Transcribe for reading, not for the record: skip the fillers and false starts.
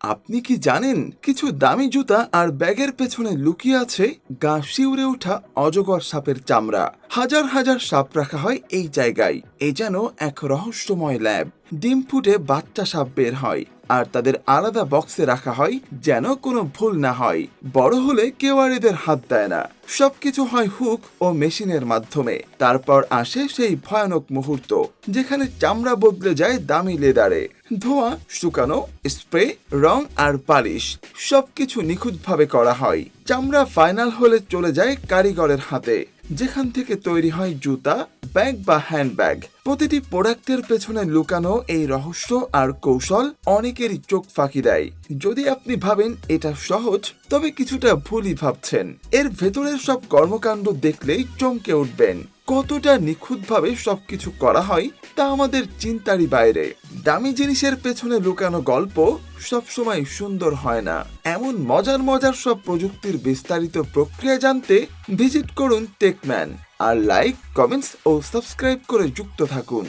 আপনি কি জানেন কিছু দামি জুতা আর ব্যাগের পেছনে লুকিয়ে আছে গা শিউরে ওঠা অজগর সাপের চামড়া। হাজার হাজার সাপ রাখা হয় এই জায়গায়। এ যেন এক রহস্যময় ল্যাব। ডিম ফুটে বাচ্চা সাপ বের হয় আর তাদের আলাদা বক্সে রাখা হয় যেন কোনো ভুল না হয়। বড় হলে কেউ আর এদের হাত দেয় না, সবকিছু হয় হুক ও মেশিনের মাধ্যমে। তারপর আসে সেই ভয়ানক মুহূর্ত যেখানে চামড়া বদলে যায় দামি লেদারে। ধোয়া, শুকানো, স্প্রে, রং আর পালিশ সবকিছু নিখুঁতভাবে করা হয়। চামড়া ফাইনাল হলে চলে যায় কারিগরের হাতে, যেখান থেকে তৈরি হয় জুতা, ব্যাগ বা হ্যান্ডব্যাগ। প্রতিটি প্রোডাক্টের পেছনে লুকানো এই রহস্য আর কৌশল অনেকেরই চোখ ফাঁকি দেয়। যদি আপনি ভাবেন এটা সহজ, তবে কিছুটা ভুলই ভাবছেন। এর ভেতরের সব কর্মকাণ্ড দেখলেই চমকে উঠবেন। কতটা নিখুঁতভাবে সবকিছু করা হয় তা আমাদের চিন্তারই বাইরে। দামি জিনিসের পেছনে লুকানো গল্প সবসময় সুন্দর হয় না। এমন মজার মজার সব প্রযুক্তির বিস্তারিত প্রক্রিয়া জানতে ভিজিট করুন টেকম্যান। আর লাইক, কমেন্টস ও সাবস্ক্রাইব করে যুক্ত থাকুন।